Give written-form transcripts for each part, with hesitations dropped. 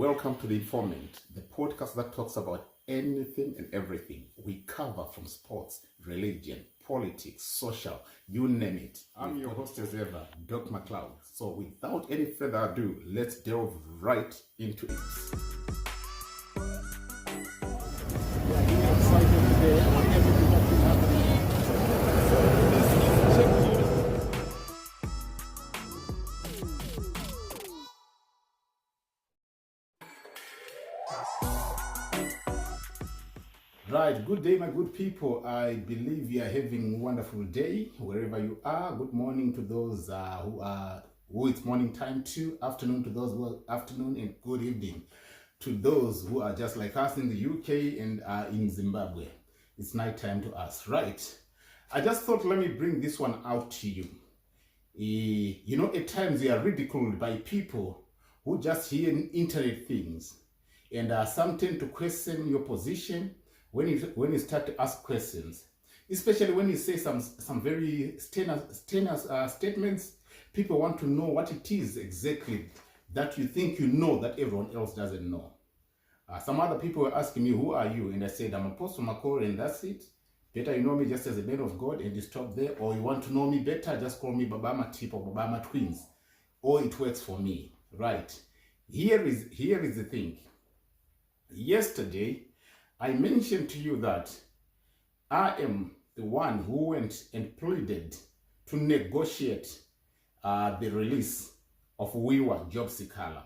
Welcome to The Informant, the podcast that talks about anything and everything. We cover from sports, religion, politics, social, you name it. I'm your host as ever, Doc McLeod. So without any further ado, let's delve right into it. Right, good day, my good people. I believe you are having a wonderful day wherever you are. Good morning to those who it's morning time to, afternoon to those who are afternoon, and good evening to those who are just like us in the UK and in Zimbabwe. It's night time to us, right? I just thought let me bring this one out to you. You know, at times you are ridiculed by people who just hear internet things, and some tend to question your position when you start to ask questions, especially when you say some very strenuous statements. People want to know what it is exactly that you think you know that everyone else doesn't know. Some other people were asking me, who are you? And I said, I'm Apostle Makore, and that's it. Better you know me just as a man of God, and you stop there. Or you want to know me better, just call me Babama Tip or Babama Twins. Or it works for me, right? Here is the thing. Yesterday, I mentioned to you that I am the one who went and pleaded to negotiate the release of Wiwa Job Sikala.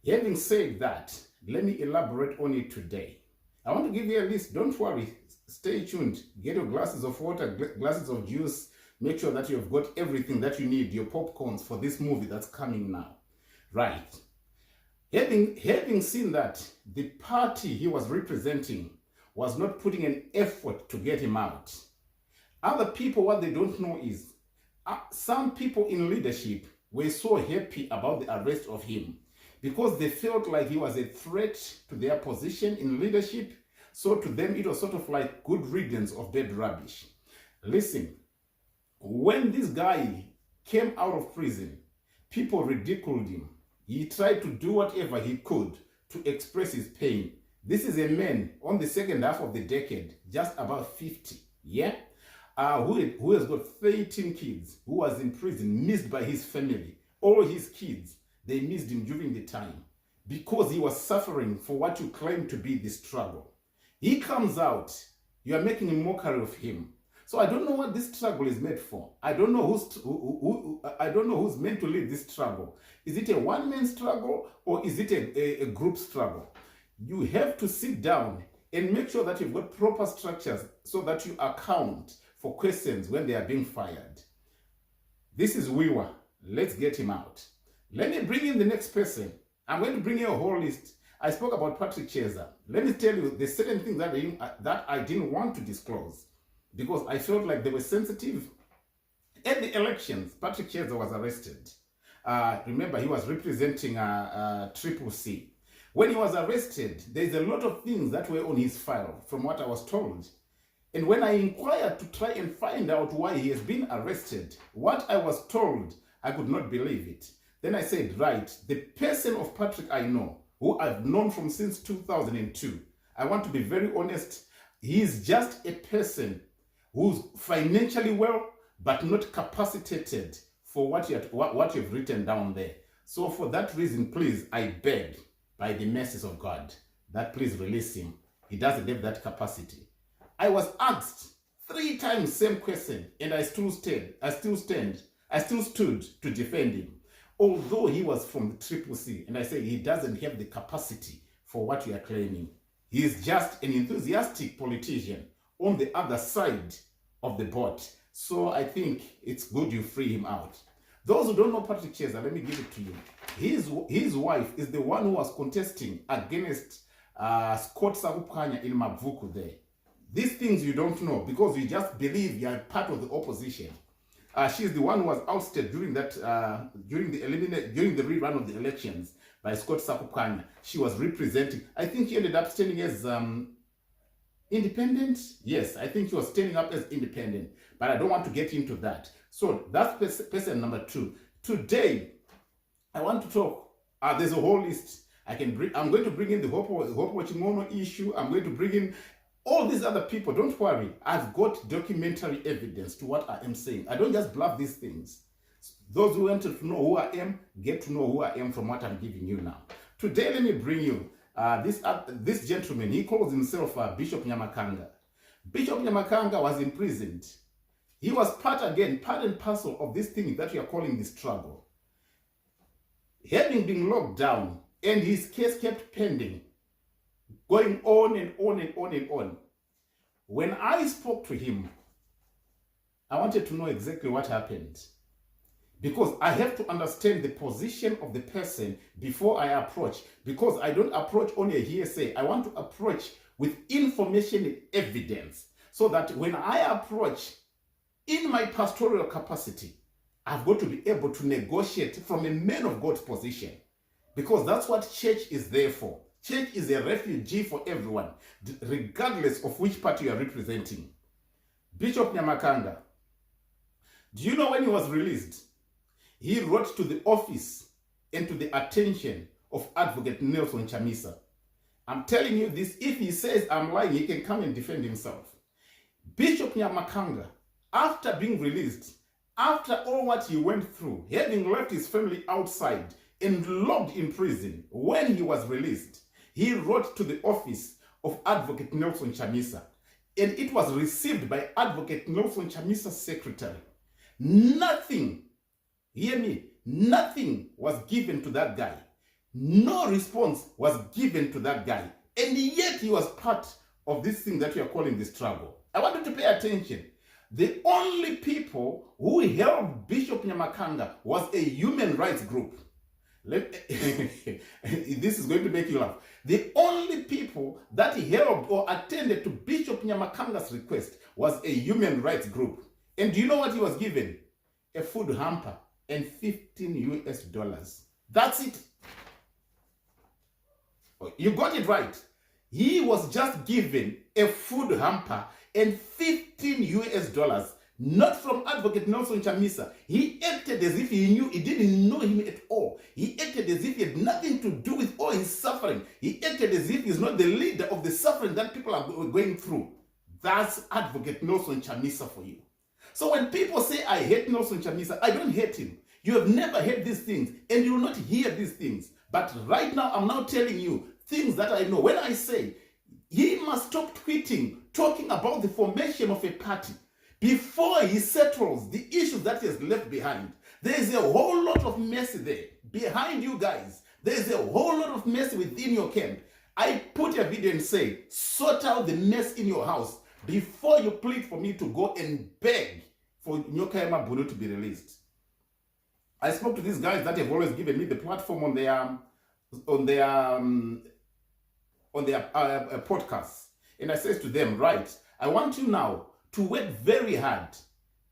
Having said that, let me elaborate on it today. I want to give you a list. Don't worry. Stay tuned. Get your glasses of water, glasses of juice. Make sure that you've got everything that you need, your popcorns for this movie that's coming now. Right. Having seen that the party he was representing was not putting an effort to get him out, other people, what they don't know is some people in leadership were so happy about the arrest of him because they felt like he was a threat to their position in leadership. So to them, it was sort of like good riddance of dead rubbish. Listen, when this guy came out of prison, people ridiculed him. He tried to do whatever he could to express his pain. This is a man on the second half of the decade, just about 50, yeah? Who has got 13 kids, who was in prison, missed by his family. All his kids, they missed him during the time because he was suffering for what you claim to be the struggle. He comes out, you are making a mockery of him. So I don't know what this struggle is made for. I don't know who's meant to lead this struggle. Is it a one-man struggle or is it a group struggle? You have to sit down and make sure that you've got proper structures so that you account for questions when they are being fired. This is Wiwa. Let's get him out. Let me bring in the next person. I'm going to bring you a whole list. I spoke about Patrick Chza. Let me tell you, there's certain things that I didn't want to disclose because I felt like they were sensitive. At the elections, Patrick Chza was arrested. Remember, he was representing Triple C. When he was arrested, there's a lot of things that were on his file, from what I was told. And when I inquired to try and find out why he has been arrested, what I was told, I could not believe it. Then I said, right, the person of Patrick I know, who I've known from since 2002, I want to be very honest, he is just a person who's financially well, but not capacitated for what you've written down there. So for that reason, please, I beg, by the mercies of God, that please release him. He doesn't have that capacity. I was asked 3 times same question, and I still stood to defend him. Although he was from the Triple C, and I say he doesn't have the capacity for what you are claiming. He is just an enthusiastic politician on the other side of the boat. So I think it's good you free him out. Those who don't know Patrick Chza, let me give it to you. His wife is the one who was contesting against Scott Sakupkanya in Mavuku there. These things you don't know because you just believe you are part of the opposition. She's the one who was ousted during the rerun of the elections by Scott Sakupkanya. She was representing. I think she ended up standing as independent. Yes, I think she was standing up as independent, but I don't want to get into that. So that's person number 2. Today, I want to talk. There's a whole list. I'm going to bring in the Hope Wachimono issue. I'm going to bring in all these other people. Don't worry. I've got documentary evidence to what I am saying. I don't just bluff these things. Those who want to know who I am, get to know who I am from what I'm giving you now. Today, let me bring you this gentleman. He calls himself Bishop Nyamakanga. Bishop Nyamakanga was imprisoned. He was part and parcel of this thing that we are calling the struggle. Having been locked down, and his case kept pending, going on and on and on and on. When I spoke to him, I wanted to know exactly what happened. Because I have to understand the position of the person before I approach. Because I don't approach on a hearsay. I want to approach with information and evidence. So that when I approach in my pastoral capacity, I've got to be able to negotiate from a man of God's position. Because that's what church is there for. Church is a refugee for everyone, regardless of which party you are representing. Bishop Nyamakanga, do you know when he was released? He wrote to the office and to the attention of Advocate No Chamisa. I'm telling you this, if he says I'm lying, he can come and defend himself. Bishop Nyamakanga, after being released, after all what he went through, having left his family outside and locked in prison, when he was released, he wrote to the office of Advocate Nelson Chamisa, and it was received by Advocate Nelson Chamisa's secretary. Nothing, hear me, nothing was given to that guy. No response was given to that guy. And yet he was part of this thing that we are calling the struggle. I want you to pay attention. The only people who helped Bishop Nyamakanga was a human rights group. This is going to make you laugh. The only people that helped or attended to Bishop Nyamakanga's request was a human rights group. And do you know what he was given? A food hamper and $15. That's it. You got it right. He was just given a food hamper and $15, not from Advocate Nelson Chamisa. He acted as if he didn't know him at all. He acted as if he had nothing to do with all his suffering. He acted as if he's not the leader of the suffering that people are going through. That's Advocate Nelson Chamisa for you. So when people say I hate Nelson Chamisa, I don't hate him. You have never heard these things, and you will not hear these things. But right now, I'm now telling you things that I know. When I say he must stop tweeting, talking about the formation of a party before he settles the issues that he has left behind. There is a whole lot of mess there behind you guys. There is a whole lot of mess within your camp. I put a video and say, sort out the mess in your house before you plead for me to go and beg for Nyokayama Bunu to be released. I spoke to these guys that have always given me the platform on their podcasts, and I said to them, right, I want you now to work very hard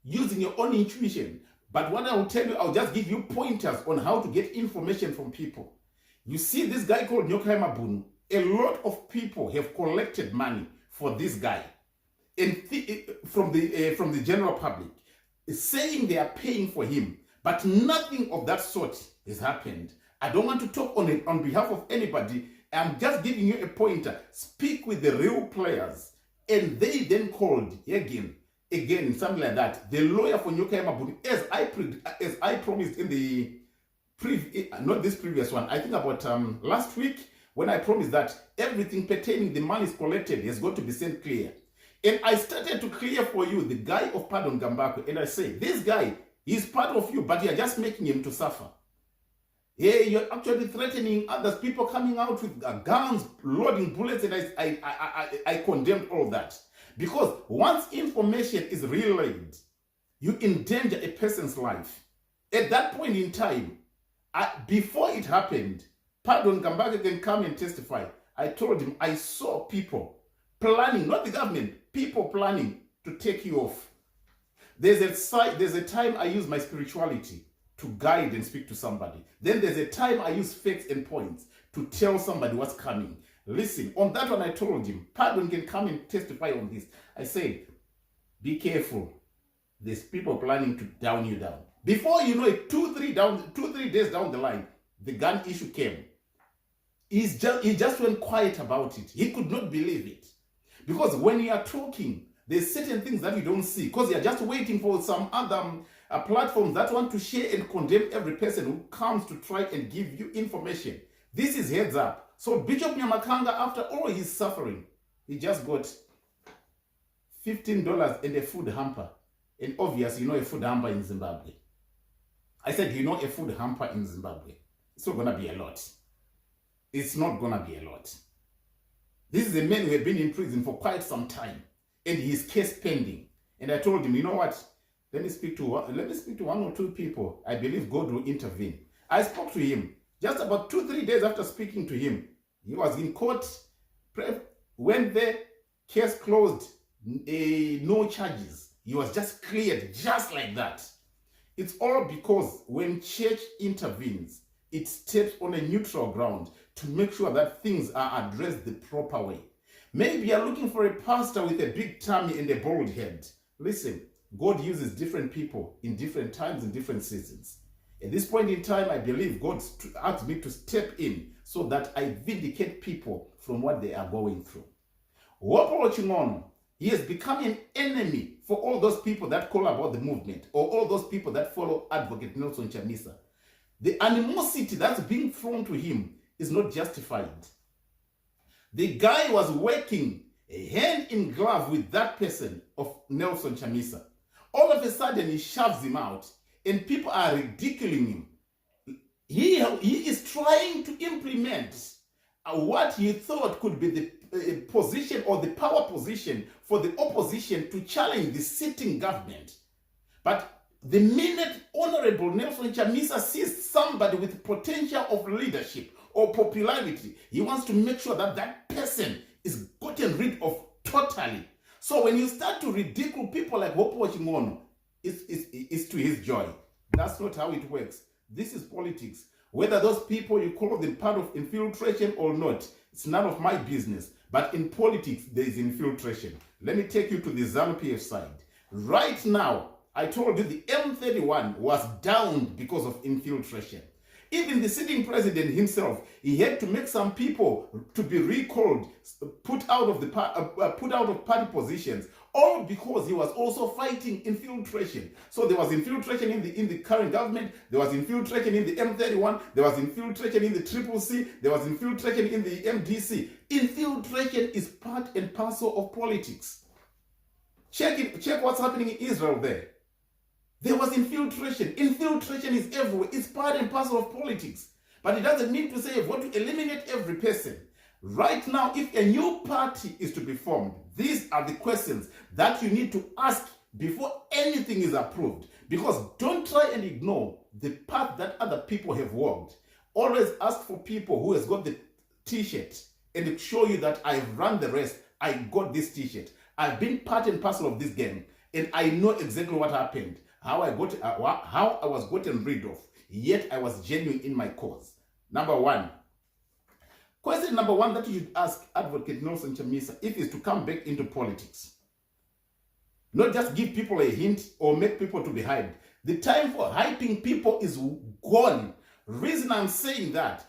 using your own intuition. But what I will tell you, I'll just give you pointers on how to get information from people. You see this guy called Nyokayama Bunu, a lot of people have collected money for this guy, and from the general public, saying they are paying for him. But nothing of that sort has happened. I don't want to talk on behalf of anybody. I'm just giving you a pointer. Speak with the real players. And they then called again, something like that. The lawyer for Nyokayama Bunu, as I promised in the not this previous one, I think about last week, when I promised that everything pertaining the money is collected has got to be sent clear. And I started to clear for you the guy of Pardon Gambako. And I say, this guy, he's part of you, but you're just making him to suffer. Yeah, you're actually threatening others, people coming out with guns, loading bullets, and I condemned all that. Because once information is relayed, you endanger a person's life. At that point in time, before it happened, Pardon Gambaka can come and testify. I told him I saw people planning, not the government, people planning to take you off. There's a time I use my spirituality to guide and speak to somebody. Then there's a time I use facts and points to tell somebody what's coming. Listen, on that one I told him, Pardon can come and testify on this. I said, be careful. There's people planning to down you down. Before you know it, 2-3 days down the line, the gun issue came. he just went quiet about it. He could not believe it. Because when you are talking, there's certain things that you don't see, because you're just waiting for some other platforms that want to share and condemn every person who comes to try and give you information. This is heads up. So Bishop Nyamaka, after all his suffering, he just got $15 and a food hamper. And obviously, a food hamper in Zimbabwe. I said, a food hamper in Zimbabwe. It's not going to be a lot. It's not going to be a lot. This is a man who had been in prison for quite some time, and his case pending. And I told him, you know what? Let me speak to one or two people. I believe God will intervene. I spoke to him. Just about 2-3 days after speaking to him, he was in court. When the case closed, no charges. He was just cleared, just like that. It's all because when church intervenes, it steps on a neutral ground to make sure that things are addressed the proper way. Maybe you're looking for a pastor with a big tummy and a bald head. Listen, God uses different people in different times and different seasons. At this point in time, I believe God asked me to step in so that I vindicate people from what they are going through. He has become an enemy for all those people that call about the movement, or all those people that follow Advocate No Chamisa. The animosity that's being thrown to him is not justified. The guy was working hand in glove with that person of Nelson Chamisa. All of a sudden, he shoves him out, and people are ridiculing him. He is trying to implement what he thought could be the position or the power position for the opposition to challenge the sitting government. But the minute Honorable Nelson Chamisa sees somebody with potential of leadership or popularity, he wants to make sure that that person is gotten rid of totally. So when you start to ridicule people like Hopo Chingono, it's to his joy. That's not how it works. This is politics. Whether those people you call them part of infiltration or not, it's none of my business. But in politics, there is infiltration. Let me take you to the ZANU-PF side. Right now, I told you the M31 was downed because of infiltration. Even the sitting president himself, he had to make some people to be recalled, put out of party positions, all because he was also fighting infiltration. So there was infiltration in the current government, there was infiltration in the M31, there was infiltration in the CCC, there was infiltration in the MDC. Infiltration is part and parcel of politics. Check what's happening in Israel there. There was infiltration. Infiltration is everywhere. It's part and parcel of politics. But it doesn't mean to say you've got to eliminate every person. Right now, if a new party is to be formed, these are the questions that you need to ask before anything is approved. Because don't try and ignore the path that other people have walked. Always ask for people who has got the t-shirt and show you that I've run the race. I got this t-shirt. I've been part and parcel of this game. And I know exactly what happened. How I was gotten rid of, yet I was genuine in my cause. Number one. Question number one that you should ask Advocate Nelson Chamisa if he's to come back into politics. Not just give people a hint or make people to be hyped. The time for hyping people is gone. Reason I'm saying that,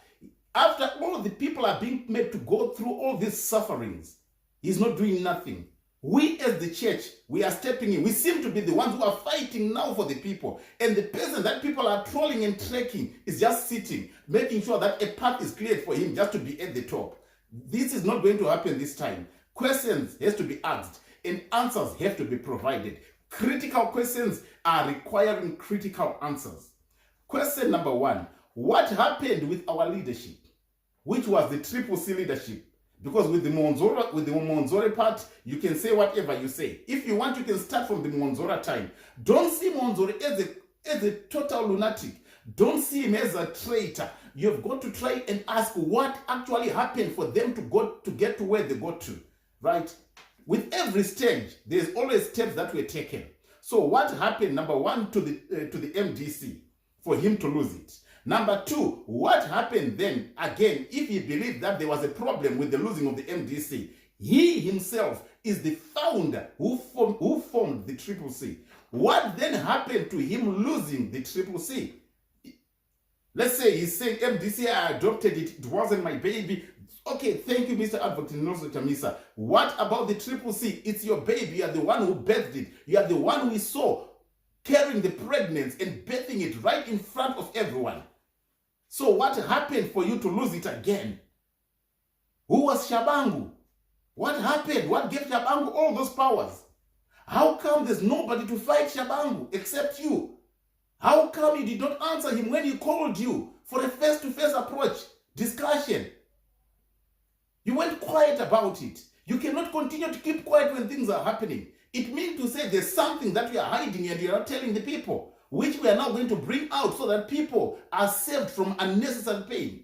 after all the people are being made to go through all these sufferings, he's not doing nothing. We as the church, we are stepping in. We seem to be the ones who are fighting now for the people. And the person that people are trolling and tracking is just sitting, making sure that a path is cleared for him just to be at the top. This is not going to happen this time. Questions has to be asked and answers have to be provided. Critical questions are requiring critical answers. Question number one, what happened with our leadership, which was the CCC leadership? Because with the Monzora part, you can say whatever you say. If you want, you can start from the Monzora time. Don't see Monzora as a total lunatic. Don't see him as a traitor. You've got to try and ask what actually happened for them to get to where they got to, right? With every stage, there's always steps that were taken. So what happened, number one, to the MDC for him to lose it? Number two, what happened then, again, if he believed that there was a problem with the losing of the MDC? He himself is the founder who formed the CCC. What then happened to him losing the CCC? Let's say he's saying, MDC, I adopted it. It wasn't my baby. Okay, thank you, Mr. Advocate No Chamisa. What about the Triple C? It's your baby. You are the one who birthed it. You are the one we saw carrying the pregnancy and birthing it right in front of everyone. So what happened for you to lose it again? Who was Shabangu? What happened? What gave Shabangu all those powers? How come there's nobody to fight Shabangu except you? How come you did not answer him when he called you for a face-to-face approach, discussion? You went quiet about it. You cannot continue to keep quiet when things are happening. It means to say there's something that you are hiding and you are not telling the people, which we are now going to bring out so that people are saved from unnecessary pain.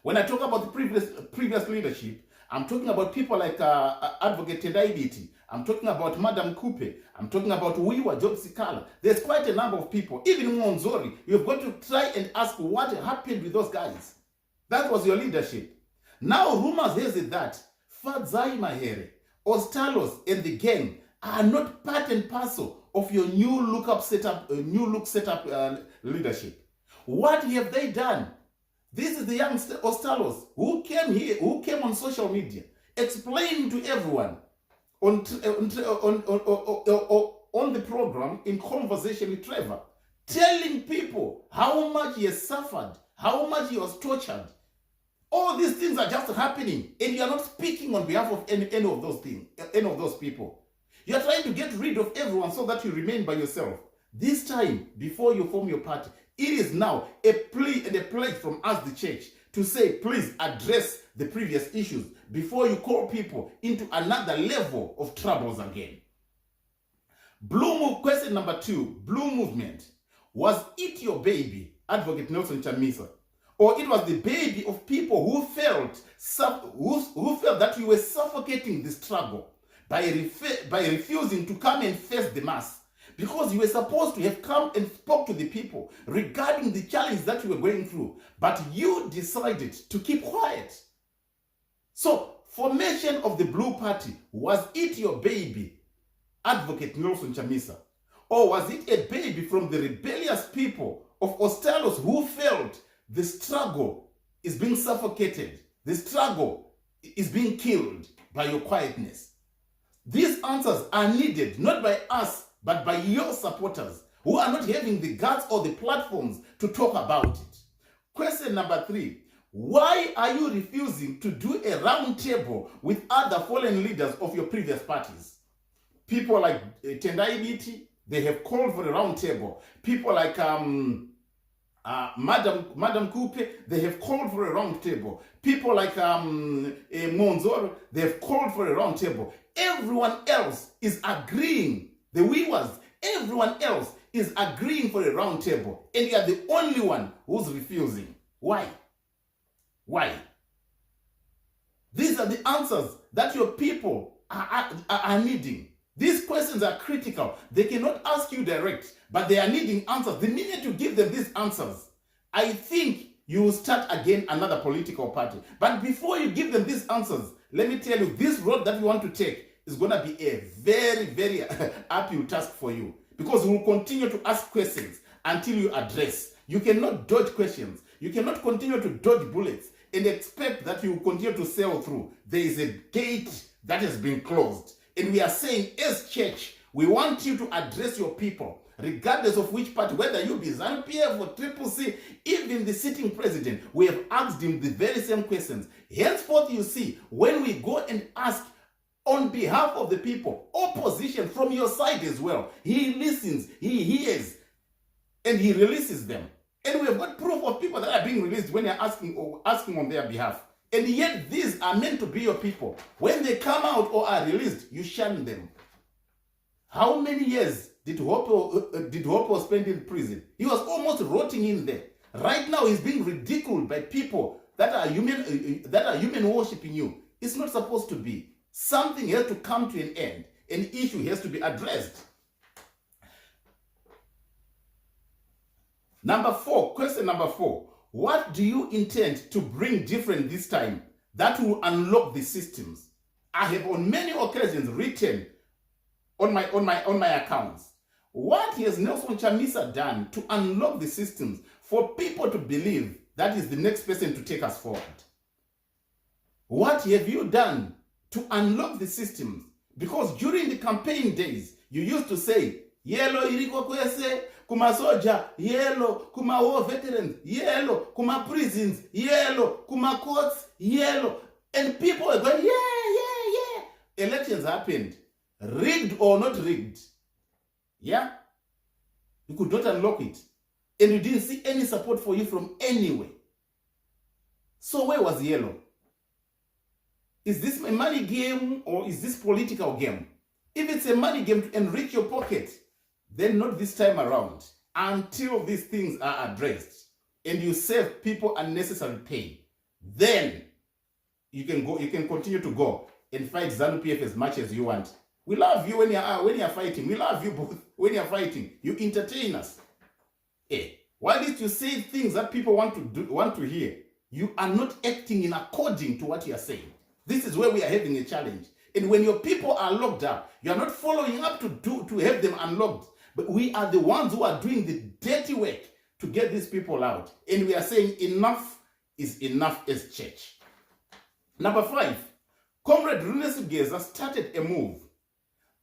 When I talk about the previous leadership, I'm talking about people like Advocate Tendai. I'm talking about Madam Kupe. I'm talking about Wiwa Job Sikala. There's quite a number of people. Even Monzori, you've got to try and ask what happened with those guys. That was your leadership. Now rumors has it that Fadzai Mahere, Ostalos, and the gang are not part and parcel of your new look setup leadership. What have they done? This is the young Ostalos who came here, who came on social media, explaining to everyone on the program in conversation with Trevor, telling people how much he has suffered, how much he was tortured. All these things are just happening, and you are not speaking on behalf of any of those things, any of those people. You are trying to get rid of everyone so that you remain by yourself. This time, before you form your party, it is now a plea and a pledge from us, the church, to say, please address the previous issues before you call people into another level of troubles again. Question number 2, Blue Movement. Was it your baby, Advocate Nelson Chamisa, or it was the baby of people who felt that you were suffocating the struggle by refusing to come and face the mass? Because you were supposed to have come and spoke to the people regarding the challenge that you were going through, but you decided to keep quiet. So, formation of the Blue Party, was it your baby, Advocate Nelson Chamisa? Or was it a baby from the rebellious people of Ostalos who felt the struggle is being suffocated, the struggle is being killed by your quietness? These answers are needed not by us, but by your supporters who are not having the guts or the platforms to talk about it. Question number 3, why are you refusing to do a round table with other fallen leaders of your previous parties? People like Tendai Biti, they have called for a round table. People like Madam Kupe, they have called for a round table. People like Monzoro, they have called for a round table. Everyone else is agreeing. The Wiwas, everyone else is agreeing for a round table, and you are the only one who's refusing. Why? Why? These are the answers that your people are needing. These questions are critical. They cannot ask you direct, but they are needing answers. The minute you give them these answers, I think you will start again another political party. But before you give them these answers, let me tell you, this road that you want to take is going to be a very, very uphill task for you, because we will continue to ask questions until you address. You cannot dodge questions. You cannot continue to dodge bullets and expect that you will continue to sail through. There is a gate that has been closed. And we are saying, as church, we want you to address your people, regardless of which party, whether you be ZANU-PF or Triple C, even the sitting president, we have asked him the very same questions. Henceforth, you see, when we go and ask on behalf of the people, opposition from your side as well, he listens, he hears, and he releases them. And we have got proof of people that are being released when you're asking on their behalf. And yet these are meant to be your people. When they come out or are released, you shun them. How many years did Hopo spend in prison? He was almost rotting in there. Right now he's being ridiculed by people that are human worshipping you. It's not supposed to be. Something has to come to an end. An issue has to be addressed. Question number 4. What do you intend to bring different this time that will unlock the systems? I have on many occasions written on my accounts. What has Nelson Chamisa done to unlock the systems for people to believe that is the next person to take us forward. What have you done to unlock the systems? Because during the campaign days, you used to say, yellow iriko kwese, kuma soja, yellow, kuma war veterans, yellow, kuma prisons, yellow, kuma courts, yellow. And people were going, yeah. Elections happened. Rigged or not rigged. Yeah? You could not unlock it. And you didn't see any support for you from anywhere. So where was yellow? Is this a money game or is this political game? If it's a money game to enrich your pocket, then not this time around. Until these things are addressed and you save people unnecessary pain, then you can continue to go and fight ZANU-PF as much as you want. We love you when you're fighting. We love you both when you're fighting. You entertain us. Why did you say things that people want to hear? You are not acting in according to what you are saying. This is where we are having a challenge. And when your people are locked up, you are not following up to have them unlocked. But we are the ones who are doing the dirty work to get these people out. And we are saying enough is enough as church. Number 5, Comrade Geza started a move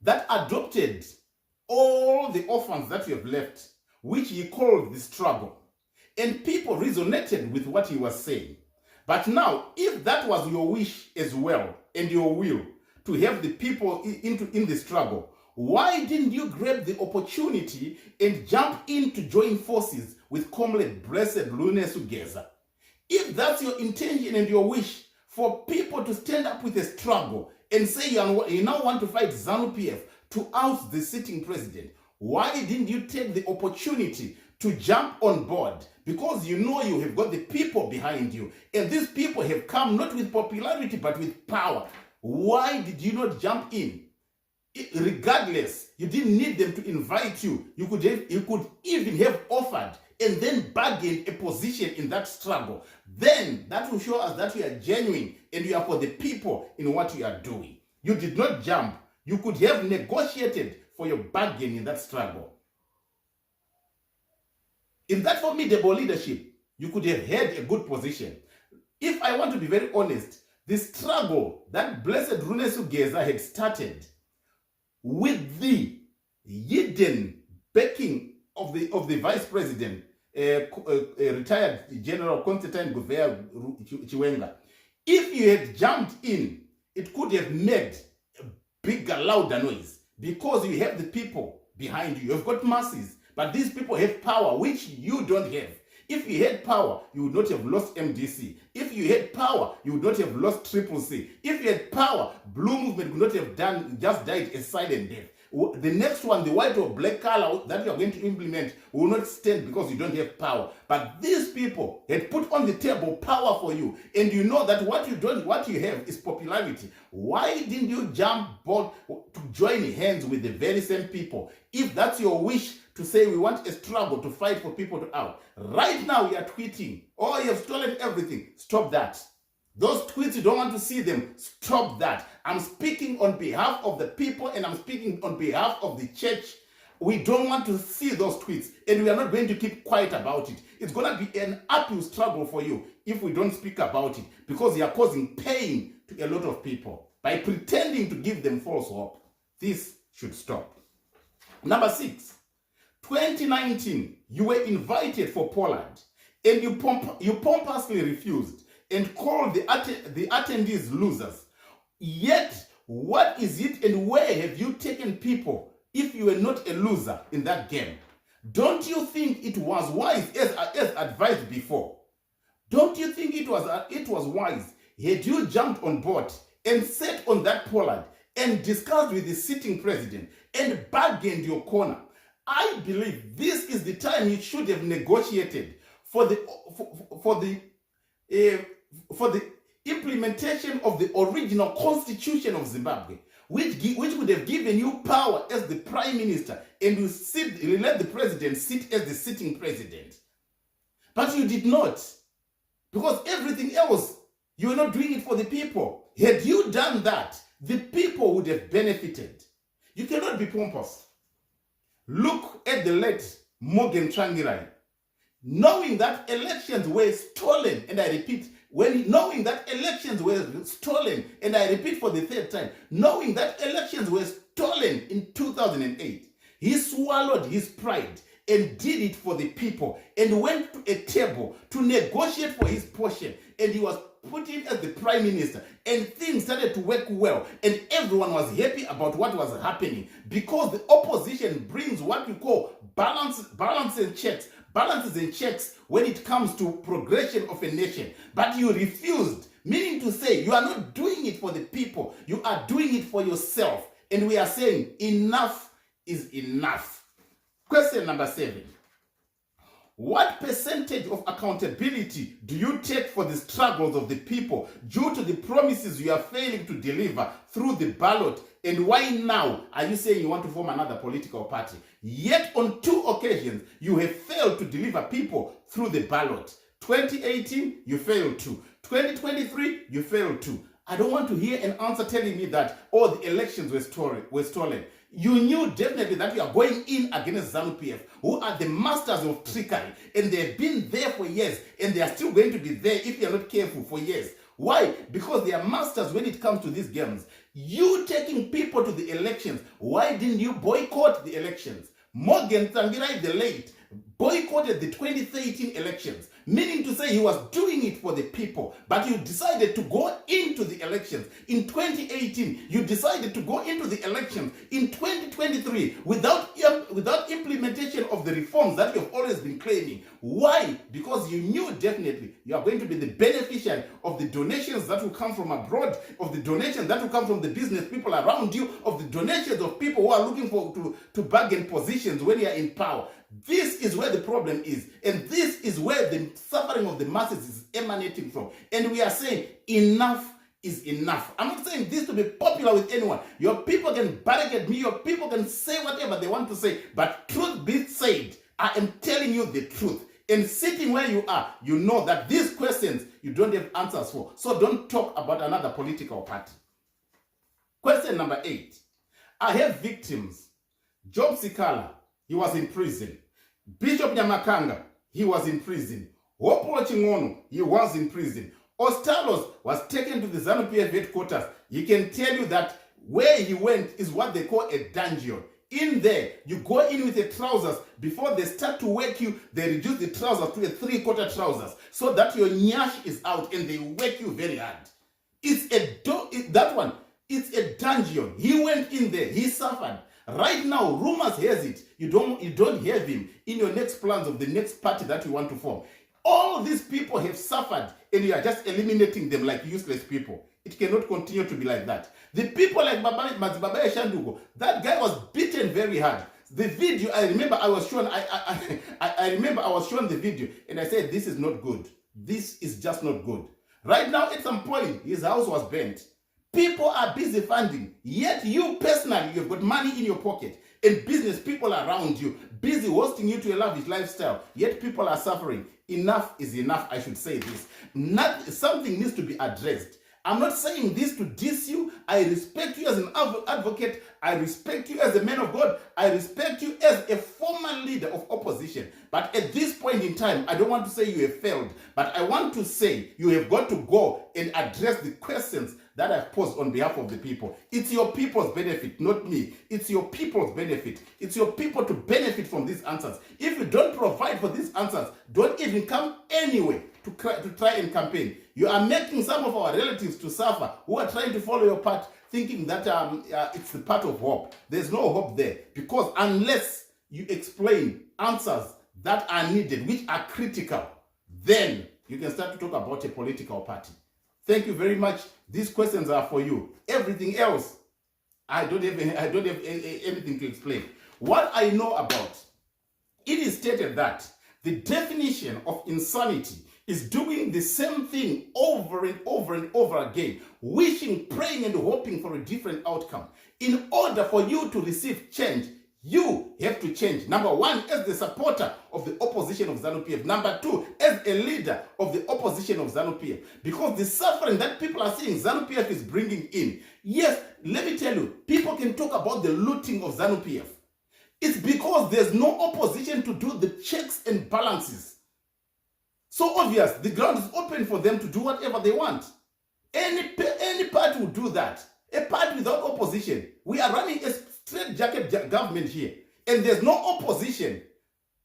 that adopted all the orphans that you have left, which he called the struggle. And people resonated with what he was saying. But now, if that was your wish as well, and your will, to have the people in the struggle, why didn't you grab the opportunity and jump in to join forces with Comrade Blessed Geza? If that's your intention and your wish for people to stand up with a struggle and say you now want to fight ZANU-PF to oust the sitting president, why didn't you take the opportunity to jump on board? Because you know you have got the people behind you. And these people have come not with popularity, but with power. Why did you not jump in? Regardless, you didn't need them to invite you. You could even have offered and then bargained a position in that struggle. Then that will show us that you are genuine and you are for the people in what you are doing. You did not jump. You could have negotiated for your bargain in that struggle. In that formidable leadership, you could have had a good position. If I want to be very honest, the struggle that Blessed Geza had started with the hidden backing of the vice president, retired General Constantine Gouveia Chiwenga, if you had jumped in, it could have made a bigger, louder noise because you have the people behind you. You've got masses. But these people have power, which you don't have. If you had power, you would not have lost MDC. If you had power, you would not have lost Triple C. If you had power, Blue Movement would not have just died a silent death. The next one, the white or black color that you are going to implement, will not stand because you don't have power. But these people had put on the table power for you, and you know that what you have is popularity. Why didn't you jump board to join hands with the very same people? If that's your wish, to say we want a struggle to fight for people to out. Right now you are tweeting, oh, you have stolen everything. Stop that. Those tweets, you don't want to see them. Stop that. I'm speaking on behalf of the people and I'm speaking on behalf of the church. We don't want to see those tweets and we are not going to keep quiet about it. It's going to be an uphill struggle for you if we don't speak about it because you are causing pain to a lot of people by pretending to give them false hope. This should stop. Number 6. 2019, you were invited for Poland and you pompously refused and called the attendees losers. Yet, what is it and where have you taken people if you were not a loser in that game? Don't you think it was wise as advised before? Don't you think it was wise had you jumped on board and sat on that Poland and discussed with the sitting president and bargained your corner? I believe this is the time you should have negotiated for the implementation of the original constitution of Zimbabwe, which would have given you power as the prime minister and you let the president sit as the sitting president. But you did not, because everything else, you were not doing it for the people. Had you done that, the people would have benefited. You cannot be pompous. Look at the late Morgan Tsvangirai. knowing that elections were stolen, and I repeat, knowing that elections were stolen, and I repeat for the third time, knowing that elections were stolen in 2008, he swallowed his pride and did it for the people and went to a table to negotiate for his portion, and he was put in as the prime minister, and things started to work well, and everyone was happy about what was happening because the opposition brings what you call balances and checks when it comes to progression of a nation. But you refused, meaning to say you are not doing it for the people, you are doing it for yourself. And we are saying enough is enough. Question number 7. What percentage of accountability do you take for the struggles of the people due to the promises you are failing to deliver through the ballot? And why now are you saying you want to form another political party? Yet on 2 occasions, you have failed to deliver people through the ballot. 2018, you failed to. 2023, you failed to. I don't want to hear an answer telling me that all the elections were stolen. You knew definitely that you are going in against ZANU-PF, who are the masters of trickery, and they have been there for years, and they are still going to be there if you are not careful for years. Why? Because they are masters when it comes to these games. You taking people to the elections, why didn't you boycott the elections? Morgan Tsangirai the late boycotted the 2013 elections, meaning to say he was doing it for the people, but you decided to go into the elections. In 2018, you decided to go into the elections. In 2023, without implementation of the reforms that you have always been claiming. Why? Because you knew definitely you are going to be the beneficiary of the donations that will come from abroad, of the donations that will come from the business people around you, of the donations of people who are looking to bargain positions when you are in power. This is where the problem is, and this is where the suffering of the masses is emanating from. And we are saying enough is enough. I'm not saying this to be popular with anyone. Your people can barricade me, your people can say whatever they want to say, but truth be said, I am telling you the truth. And sitting where you are, you know that these questions you don't have answers for. So don't talk about another political party. Question number 8. I have victims. Job Sikala, he was in prison. Bishop Nyamaka, he was in prison. Wopolo Chingono, he was in prison. Ostalos was taken to the ZANU-PF headquarters. He can tell you that where he went is what they call a dungeon. In there, you go in with the trousers. Before they start to work you, they reduce the trousers to a 3/4 trousers so that your nyash is out, and they work you very hard. It's a dungeon. He went in there. He suffered. Right now, rumors has it you don't have him in your next plans of the next party that you want to form. All these people have suffered, and you are just eliminating them like useless people. It cannot continue to be like that. The people like Mazibaba Shandugo, that guy was beaten very hard. The video, I remember I was shown. I remember I was shown the video, and I said, "This is not good. This is just not good." Right now, at some point, his house was burnt. People are busy funding, yet you personally, you've got money in your pocket, and business people around you, busy hosting you to a lavish lifestyle, yet people are suffering. Enough is enough, I should say this. Something needs to be addressed. I'm not saying this to diss you. I respect you as an advocate. I respect you as a man of God. I respect you as a former leader of opposition. But at this point in time, I don't want to say you have failed, but I want to say you have got to go and address the questions that I've posed on behalf of the people. It's your people's benefit, not me. It's your people's benefit. It's your people to benefit from these answers. If you don't provide for these answers, don't even come anyway to try and campaign. You are making some of our relatives to suffer who are trying to follow your path, thinking that it's the path of hope. There's no hope there, because unless you explain answers that are needed, which are critical, then you can start to talk about a political party. Thank you very much. These questions are for you. Everything else, I don't have anything to explain. What I know about, it is stated that the definition of insanity is doing the same thing over and over and over again, wishing, praying, and hoping for a different outcome. In order for you to receive change, you have to change. Number one, as the supporter of the opposition of ZANU-PF. Number two, as a leader of the opposition of ZANU-PF. Because the suffering that people are seeing ZANU-PF is bringing in. Yes, let me tell you, people can talk about the looting of ZANU-PF. It's because there's no opposition to do the checks and balances. So obvious, the ground is open for them to do whatever they want. Any party will do that. A party without opposition. We are running a straight-jacket government here, and there's no opposition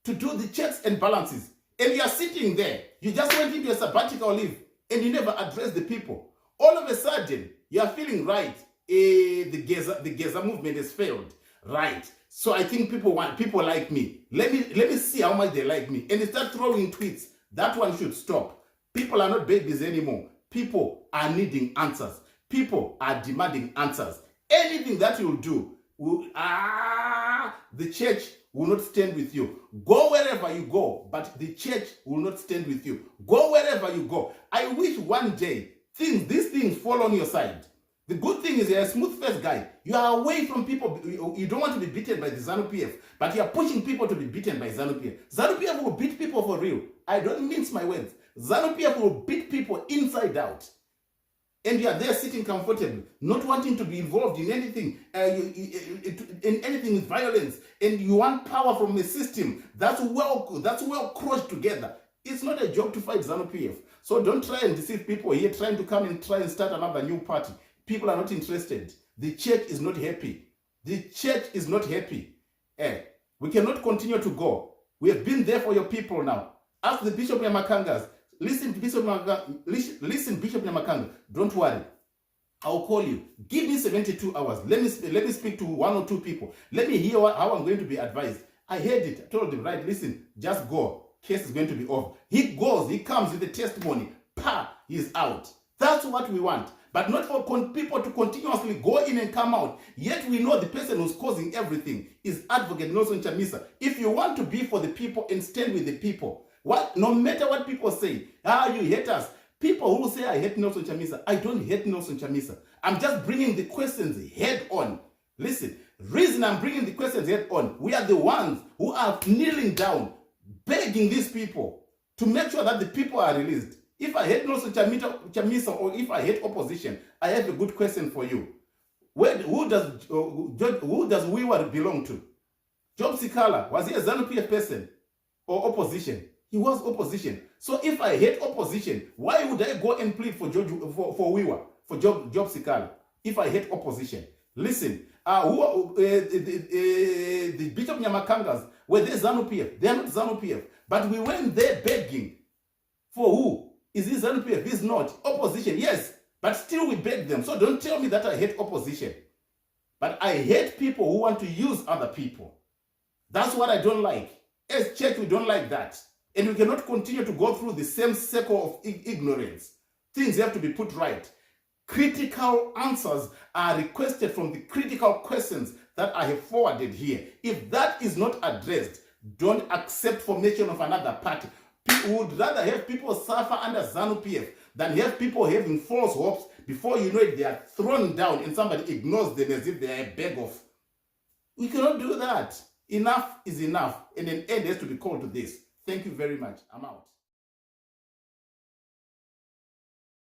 to do the checks and balances. And you are sitting there. You just went into a sabbatical leave, and you never address the people. All of a sudden, you are feeling right. The Chza movement has failed. Right. So I think people like me. Let me see how much they like me. And they start throwing tweets. That one should stop. People are not babies anymore. People are needing answers. People are demanding answers. Anything that you'll do, the church will not stand with you. Go wherever you go, but the church will not stand with you. Go wherever you go. I wish one day these things fall on your side. The good thing is you're a smooth-faced guy. You are away from people. You don't want to be beaten by the ZANU-PF, but you are pushing people to be beaten by ZANU-PF. ZANU-PF will beat people for real. I don't mince my words. ZANU-PF will beat people inside out. And you are there sitting comfortably, not wanting to be involved in anything, in anything with violence, and you want power from the system that's well crushed together. It's not a job to fight ZANU-PF. So don't try and deceive people here trying to come and try and start another new party. People are not interested. The church is not happy. The church is not happy. We cannot continue to go. We have been there for your people now. Ask the Bishop Nyamakangas. Listen, Bishop Nyamakanga. Don't worry. I'll call you. Give me 72 hours. Let me speak to one or two people. Let me hear how I'm going to be advised. I heard it. I told him, right, listen, just go. Case is going to be over. He goes. He comes with the testimony. He's out. That's what we want. But not for people to continuously go in and come out. Yet we know the person who's causing everything is Advocate No Chamisa. If you want to be for the people and stand with the people, no matter what people say, you hate us. People who say I hate Nelson Chamisa, I don't hate Nelson Chamisa. I'm just bringing the questions head on. Listen, reason I'm bringing the questions head on, we are the ones who are kneeling down, begging these people to make sure that the people are released. If I hate Nelson Chamisa or if I hate opposition, I have a good question for you. Who does Wiwa belong to? Job Sikala, was he a ZANU-PF person or opposition? He was opposition. So if I hate opposition, why would I go and plead for Wiwa, for Job Sikala, if I hate opposition? Listen, the Bishop Nyamakangas, were they ZANU-PF? They are not ZANU-PF. But we went there begging. For who? Is this ZANU-PF? This is not. Opposition, yes. But still we beg them. So don't tell me that I hate opposition. But I hate people who want to use other people. That's what I don't like. As church, we don't like that. And we cannot continue to go through the same circle of ignorance. Things have to be put right. Critical answers are requested from the critical questions that I have forwarded here. If that is not addressed, don't accept formation of another party. People would rather have people suffer under ZANU-PF than have people having false hopes. Before you know it, they are thrown down and somebody ignores them as if they are a bag of. We cannot do that. Enough is enough, and an end has to be called to this. Thank you very much. I'm out.